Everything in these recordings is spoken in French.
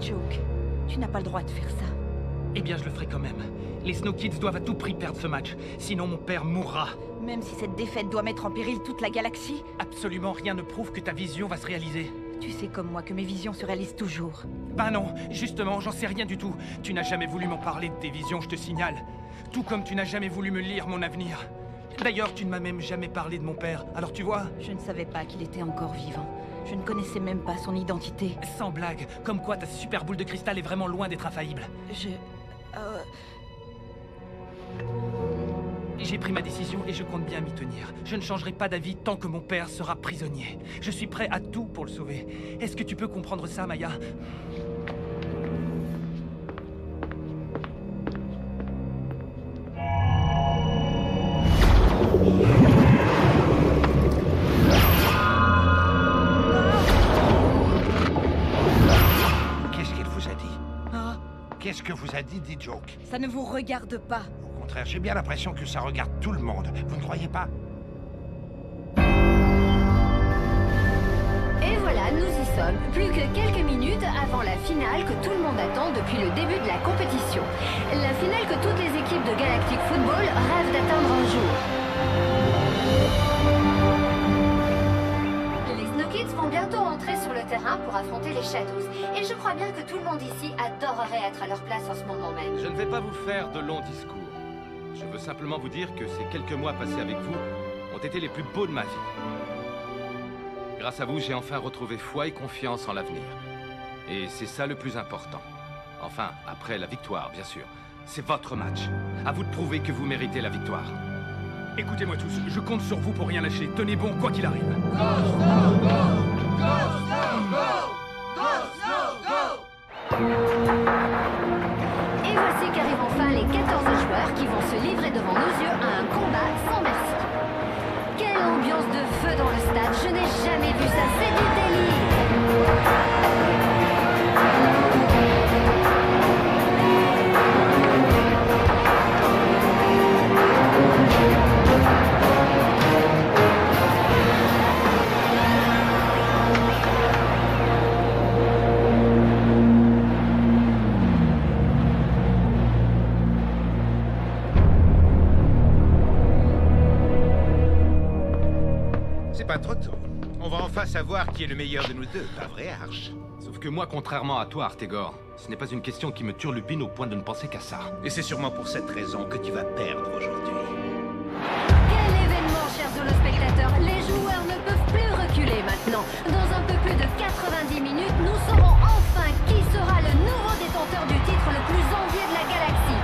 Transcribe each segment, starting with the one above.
Joke, tu n'as pas le droit de faire ça. Eh bien, je le ferai quand même. Les Snow Kids doivent à tout prix perdre ce match, sinon mon père mourra. Même si cette défaite doit mettre en péril toute la galaxie? Absolument rien ne prouve que ta vision va se réaliser. Tu sais comme moi que mes visions se réalisent toujours. Ben non, justement, j'en sais rien du tout. Tu n'as jamais voulu m'en parler de tes visions, je te signale. Tout comme tu n'as jamais voulu me lire mon avenir. D'ailleurs, tu ne m'as même jamais parlé de mon père, alors tu vois... Je ne savais pas qu'il était encore vivant. Je ne connaissais même pas son identité. Sans blague, comme quoi ta super boule de cristal est vraiment loin d'être infaillible. J'ai pris ma décision et je compte bien m'y tenir. Je ne changerai pas d'avis tant que mon père sera prisonnier. Je suis prêt à tout pour le sauver. Est-ce que tu peux comprendre ça, Maya? Qu'est-ce qu'il vous a dit? Qu'est-ce que vous a dit Joke? Ça ne vous regarde pas. Au contraire, j'ai bien l'impression que ça regarde tout le monde. Vous ne croyez pas? Et voilà, nous y sommes. Plus que quelques minutes avant la finale que tout le monde attend depuis le début de la compétition. La finale que toutes les équipes de Galactic Football rêvent d'atteindre un jour. Les Snow Kids vont bientôt entrer sur le terrain pour affronter les Shadows. Et je crois bien que tout le monde ici adorerait être à leur place en ce moment même. Je ne vais pas vous faire de longs discours. Je veux simplement vous dire que ces quelques mois passés avec vous ont été les plus beaux de ma vie. Grâce à vous, j'ai enfin retrouvé foi et confiance en l'avenir. Et c'est ça le plus important. Enfin, après la victoire, bien sûr. C'est votre match. À vous de prouver que vous méritez la victoire. Écoutez-moi tous, je compte sur vous pour rien lâcher. Tenez bon, quoi qu'il arrive. Go, Snow, go! Go, Snow, go! Go, Snow, go! Et voici qu'arrivent enfin les 14 joueurs qui vont se livrer devant nos yeux à un combat sans merci. Quelle ambiance de feu dans le stade, je n'ai jamais vu ça, c'est du délire! Pas trop tôt. On va enfin savoir qui est le meilleur de nous deux, pas vrai, Arch? Sauf que moi, contrairement à toi, Artegor, ce n'est pas une question qui me turlupine au point de ne penser qu'à ça. Et c'est sûrement pour cette raison que tu vas perdre aujourd'hui. Quel événement, chers holospectateurs! Les joueurs ne peuvent plus reculer maintenant. Dans un peu plus de 90 minutes, nous saurons enfin qui sera le nouveau détenteur du titre le plus envié de la galaxie.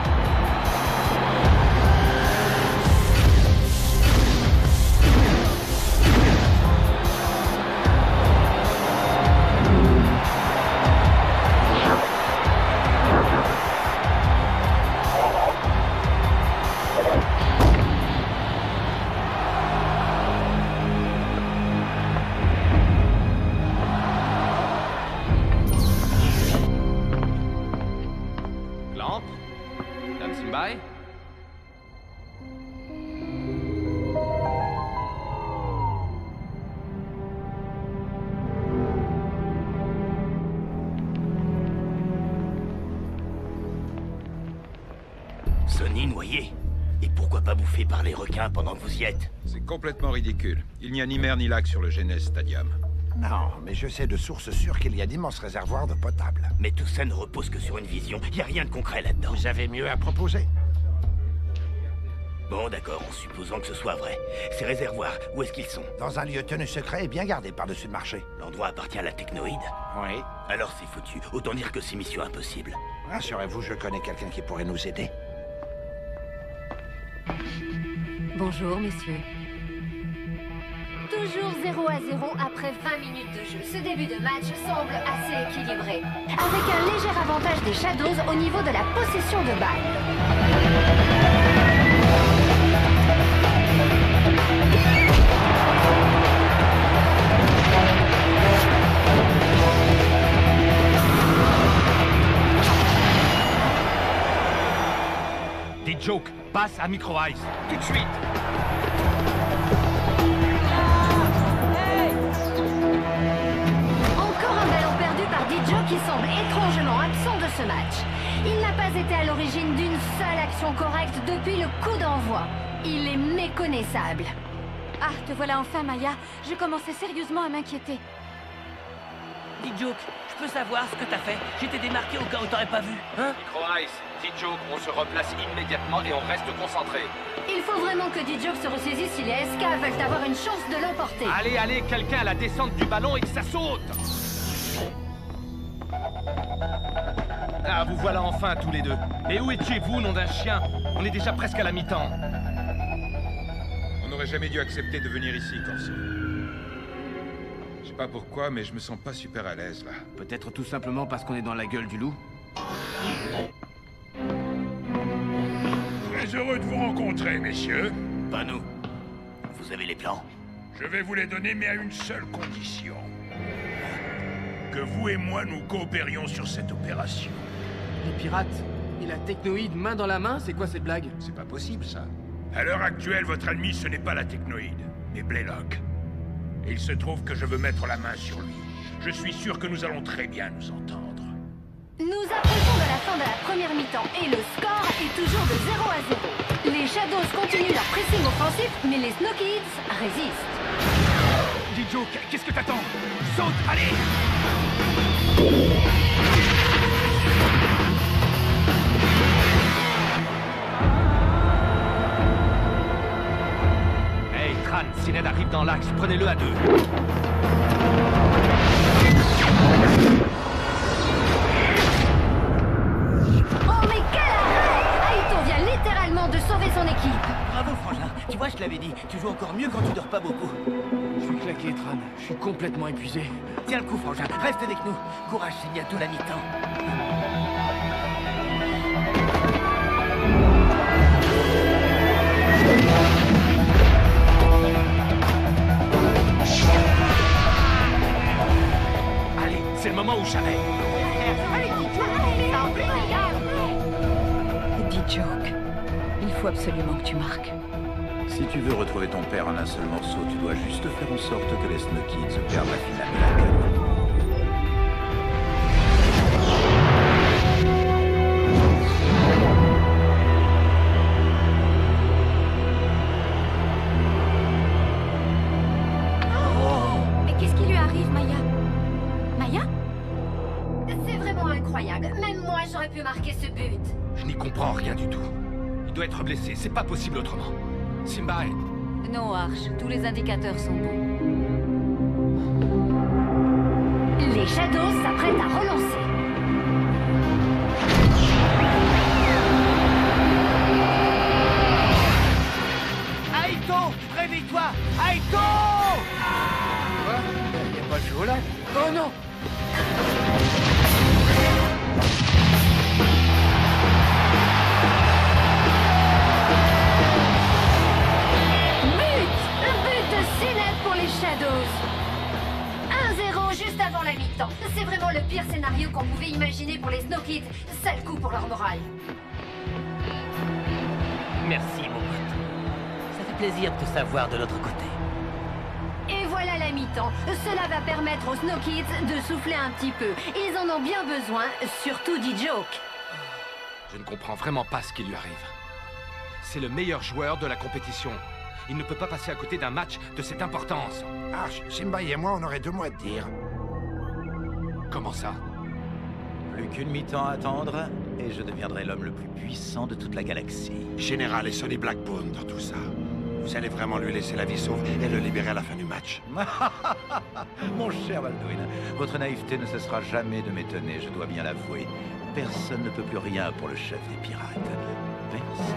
Bye. Sonny noyé. Et pourquoi pas bouffé par les requins pendant que vous y êtes? C'est complètement ridicule. Il n'y a ni mer ni lac sur le Genes Stadium. Non, mais je sais de sources sûres qu'il y a d'immenses réservoirs d'eau potable. Mais tout ça ne repose que sur une vision. Il n'y a rien de concret là-dedans. Vous avez mieux à proposer? Bon, d'accord, en supposant que ce soit vrai. Ces réservoirs, où est-ce qu'ils sont? Dans un lieu tenu secret et bien gardé par-dessus le marché. L'endroit appartient à la technoïde? Oui. Alors c'est foutu. Autant dire que c'est mission impossible. Rassurez-vous, je connais quelqu'un qui pourrait nous aider. Bonjour, messieurs. Toujours 0-0 après 20 minutes de jeu. Ce début de match semble assez équilibré, avec un léger avantage des Shadows au niveau de la possession de balle. Des jokes, passe à Micro Ice, tout de suite. Encore un ballon perdu par Dijo qui semble étrangement pas été à l'origine d'une seule action correcte depuis le coup d'envoi. Il est méconnaissable. Ah, te voilà enfin, Maya. Je commençais sérieusement à m'inquiéter. Dis Joke, je peux savoir ce que t'as fait? J'étais démarqué au cas où t'aurais pas vu, hein? Micro Ice, D-Joke, on se replace immédiatement et on reste concentré. Il faut vraiment que D-Joke se ressaisisse si les SK veulent avoir une chance de l'emporter. Allez, allez, quelqu'un à la descente du ballon et que ça saute! Ah, vous voilà enfin tous les deux. Et où étiez-vous, nom d'un chien? On est déjà presque à la mi-temps. On n'aurait jamais dû accepter de venir ici, Corso. Je sais pas pourquoi, mais je me sens pas super à l'aise, là. Peut-être tout simplement parce qu'on est dans la gueule du loup. Très heureux de vous rencontrer, messieurs. Pas nous. Vous avez les plans? Je vais vous les donner, mais à une seule condition. Que vous et moi nous coopérions sur cette opération. Les pirates et la technoïde main dans la main, c'est quoi cette blague? C'est pas possible, ça. À l'heure actuelle, votre ennemi, ce n'est pas la technoïde, mais Blaylock. Et il se trouve que je veux mettre la main sur lui. Je suis sûr que nous allons très bien nous entendre. Nous approchons de la fin de la première mi-temps et le score est toujours de 0-0. Les Shadows continuent leur pressing offensif, mais les Snow Kids résistent. D-Joke, qu'est-ce que t'attends? Saute, allez! Hey, Tran, si Ned arrive dans l'axe, prenez-le à deux. Oh mais quel arrêt! Aito vient littéralement de sauver son équipe. Bravo, Frangin. Tu vois, je te l'avais dit. Tu joues encore mieux quand tu dors pas beaucoup. Je suis claqué, Tran. Je suis complètement épuisé. Tiens le coup, Frangin. Reste avec nous. Courage, c'est bientôt la mi-temps. Allez, c'est le moment où jamais. D-Joke, il faut absolument que tu marques. Si tu veux retrouver ton père en un seul morceau, tu dois juste faire en sorte que les Snow Kids perdent la finale de la gueule. Mais qu'est-ce qui lui arrive, Maya? Maya? C'est vraiment incroyable. Même moi, j'aurais pu marquer ce but. Je n'y comprends rien du tout. Il doit être blessé, c'est pas possible autrement. Simba est... Non, Arch. Tous les indicateurs sont bons. Les Shadows s'apprêtent à relancer. Aito! Réveille-toi! Aito! Quoi? Y a pas de jeu là? Oh non! Pour les Shadows. 1-0 juste avant la mi-temps. C'est vraiment le pire scénario qu'on pouvait imaginer pour les Snow Kids. Sale coup pour leur morale. Merci, mon pote. Ça fait plaisir de te savoir de l'autre côté. Et voilà la mi-temps. Cela va permettre aux Snow Kids de souffler un petit peu. Ils en ont bien besoin, surtout D-Joke. Je ne comprends vraiment pas ce qui lui arrive. C'est le meilleur joueur de la compétition. Il ne peut pas passer à côté d'un match de cette importance. Arch, Simba et moi, on aurait 2 mots à te dire. Comment ça? Plus qu'une mi-temps à attendre, et je deviendrai l'homme le plus puissant de toute la galaxie. Général et Sonny Blackbone dans tout ça. Vous allez vraiment lui laisser la vie sauve et le libérer à la fin du match. Mon cher Baldwin, votre naïveté ne cessera jamais de m'étonner, je dois bien l'avouer. Personne ne peut plus rien pour le chef des pirates. Personne.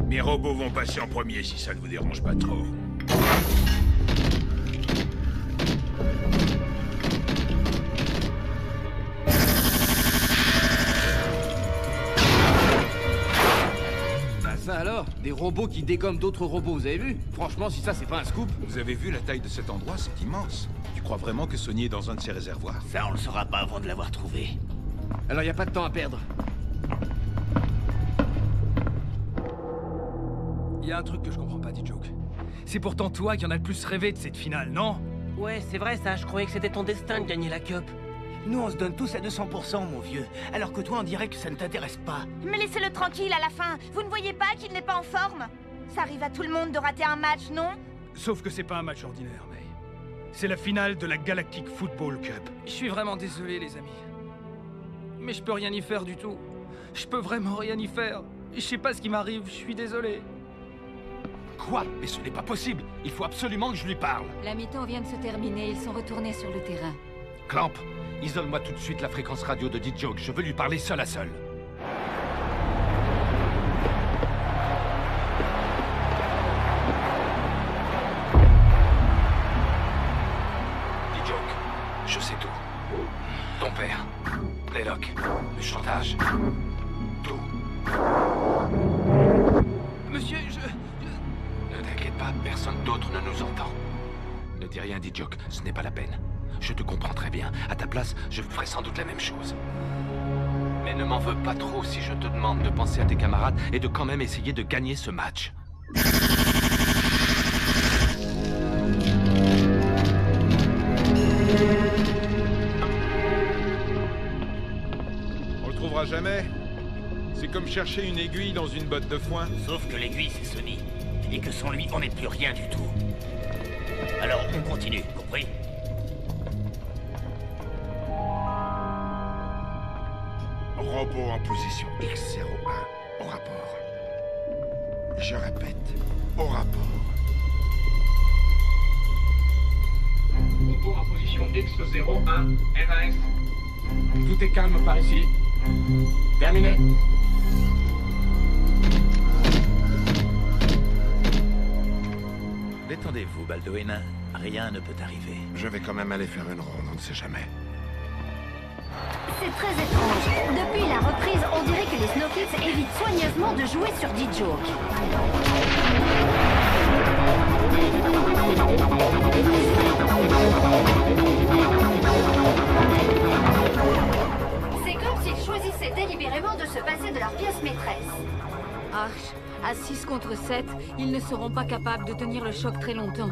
Mes robots vont passer en premier si ça ne vous dérange pas trop. Bah ça alors? Des robots qui dégomment d'autres robots, vous avez vu? Franchement, si ça c'est pas un scoop. Vous avez vu la taille de cet endroit? C'est immense. Tu crois vraiment que Sonny est dans un de ses réservoirs? Ça, on le saura pas avant de l'avoir trouvé. Alors y a pas de temps à perdre. Y y a un truc que je comprends pas, D-Joke. C'est pourtant toi qui en as le plus rêvé de cette finale, non? Ouais, c'est vrai ça, je croyais que c'était ton destin de gagner la cup. Nous, on se donne tous à 200%, mon vieux. Alors que toi, on dirait que ça ne t'intéresse pas. Mais laissez-le tranquille à la fin. Vous ne voyez pas qu'il n'est pas en forme? Ça arrive à tout le monde de rater un match, non? Sauf que c'est pas un match ordinaire, May. C'est la finale de la Galactic Football Cup. Je suis vraiment désolé, les amis. Mais je peux rien y faire du tout. Je peux vraiment rien y faire. Je sais pas ce qui m'arrive, je suis désolé. Quoi? Mais ce n'est pas possible. Il faut absolument que je lui parle. La mi-temps vient de se terminer, ils sont retournés sur le terrain. Clamp, isole-moi tout de suite la fréquence radio de D-Joke. Je veux lui parler seul à seul. D-Joke, je sais tout. Ton père, Blaylock, le chantage, tout. Monsieur, Ne t'inquiète pas, personne d'autre ne nous entend. Ne dis rien, D-Joke, ce n'est pas la peine. Je te comprends très bien. À ta place, je ferais sans doute la même chose. Mais ne m'en veux pas trop si je te demande de penser à tes camarades et de quand même essayer de gagner ce match. On le trouvera jamais. C'est comme chercher une aiguille dans une botte de foin. Sauf que l'aiguille, c'est Sonny. Et que sans lui, on n'est plus rien du tout. Alors, on continue, compris? Robot en position X01, au rapport. Je répète, au rapport. Robot en position X01, RAS. Tout est calme par ici. Terminé. Détendez-vous, Baldwin. Rien ne peut arriver. Je vais quand même aller faire une ronde, on ne sait jamais. C'est très étrange. Depuis la reprise, on dirait que les Snow Kids évitent soigneusement de jouer sur D-Joke. C'est comme s'ils choisissaient délibérément de se passer de leur pièce maîtresse. Arch, à 6 contre 7, ils ne seront pas capables de tenir le choc très longtemps.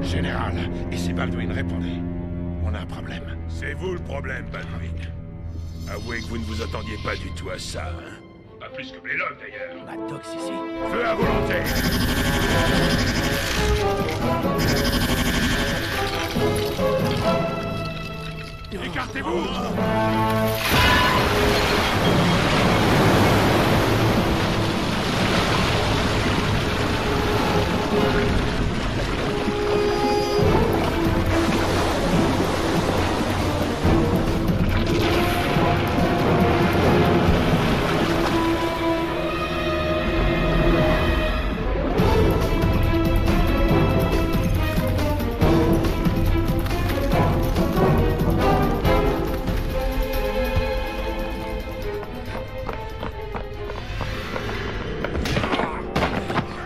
Général, ici Baldwin, répondez. On a un problème. C'est vous le problème, Baldwin. Avouez que vous ne vous attendiez pas du tout à ça, hein? Pas plus que Blaylock, d'ailleurs. Maddox ici. Feu à volonté! Écartez-vous!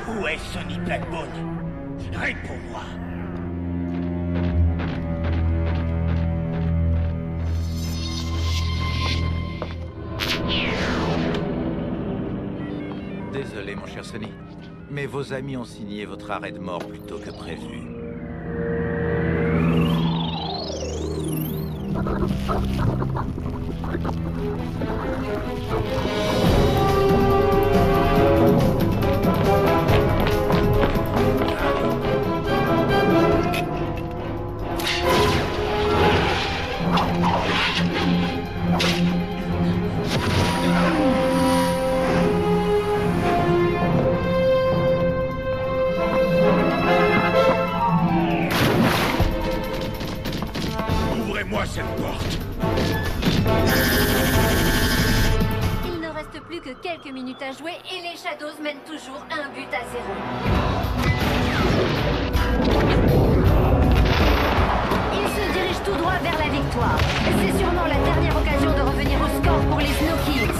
Où est Sonny Blackbone? Réponds-moi. Désolé, mon cher Sonny. Mais vos amis ont signé votre arrêt de mort plus tôt que prévu. Ouvrez-moi cette porte! Il ne reste plus que quelques minutes à jouer et les Shadows mènent toujours 1-0. Ils se dirigent tout droit vers la victoire. C'est sûrement la dernière occasion de revenir au score pour les Snow Kids.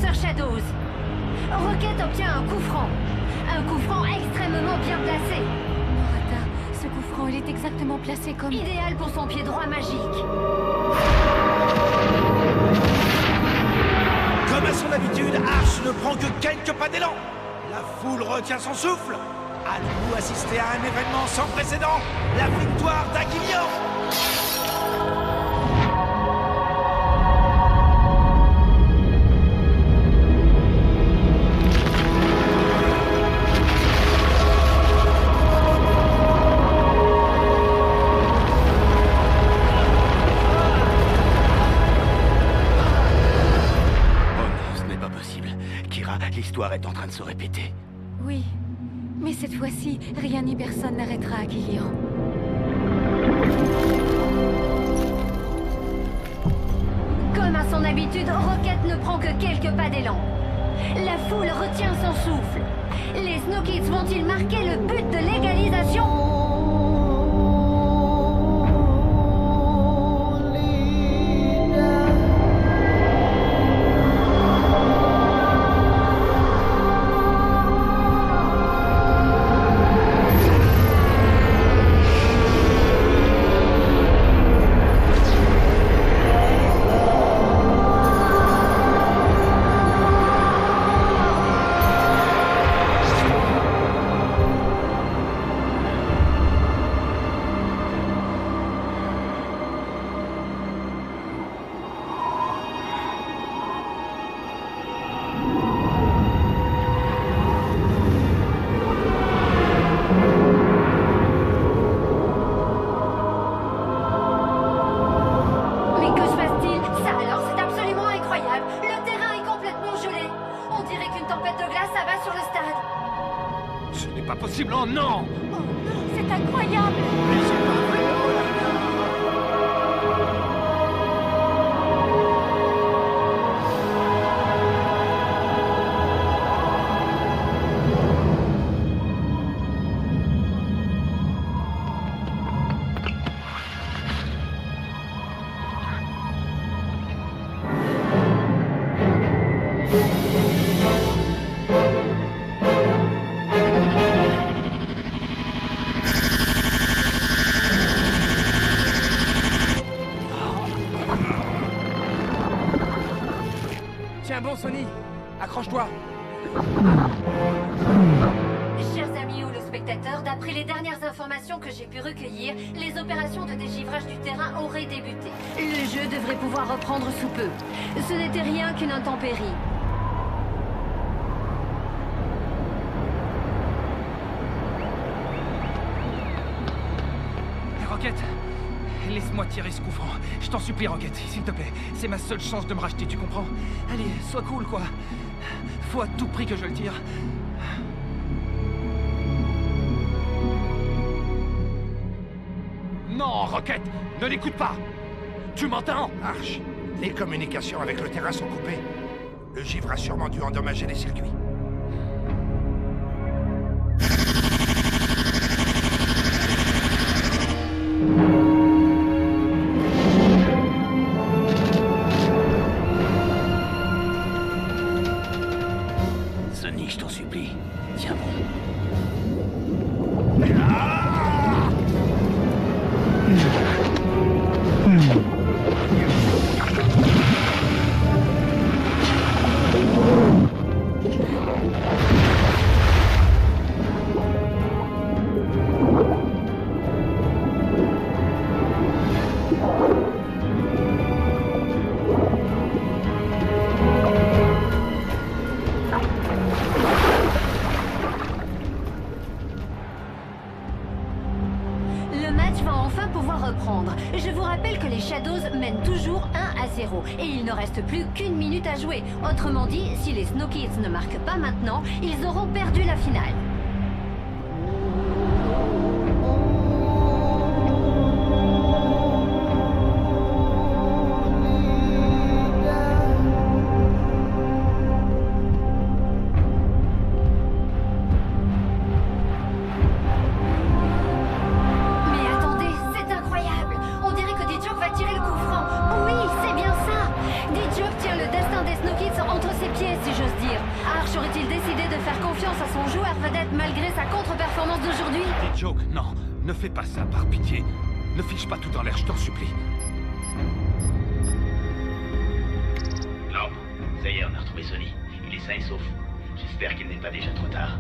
défenseurs Shadows. Rocket obtient un coup franc. Un coup franc extrêmement bien placé. Morata, ce coup franc, il est exactement placé comme... Idéal pour son pied droit magique. Comme à son habitude, Arch ne prend que quelques pas d'élan. La foule retient son souffle. Allons-nous assister à un événement sans précédent? La victoire d'Aguilian! L'histoire est en train de se répéter. Oui, mais cette fois-ci, rien ni personne n'arrêtera Aguilian. Comme à son habitude, Rocket ne prend que quelques pas d'élan. La foule retient son souffle. Les Snow Kids vont-ils marquer le but de l'égalisation? Tiens bon, Sonny, accroche-toi. Chers amis ou le spectateur, d'après les dernières informations que j'ai pu recueillir, les opérations de dégivrage du terrain auraient débuté. Le jeu devrait pouvoir reprendre sous peu. Ce n'était rien qu'une intempérie. Rocket, laisse-moi tirer ce coup franc. Je t'en supplie, Rocket, s'il te plaît. C'est ma seule chance de me racheter, tu comprends? Allez, sois cool, quoi. Faut à tout prix que je le tire. Non, Rocket, ne l'écoute pas. Tu m'entends? Arch, les communications avec le terrain sont coupées. Le givre a sûrement dû endommager les circuits. Sonny, je t'en supplie. Tiens bon. Je vous rappelle que les Shadows mènent toujours 1-0 et il ne reste plus qu'une minute à jouer. Autrement dit, si les Snow Kids ne marquent pas maintenant, ils auront perdu la finale. confiance à son joueur vedette malgré sa contre-performance d'aujourd'hui. Dis Joke, non, ne fais pas ça, par pitié. Ne fiche pas tout en l'air, je t'en supplie. Non, ça y est, on a retrouvé Sonny. Il est sain et sauf. J'espère qu'il n'est pas déjà trop tard.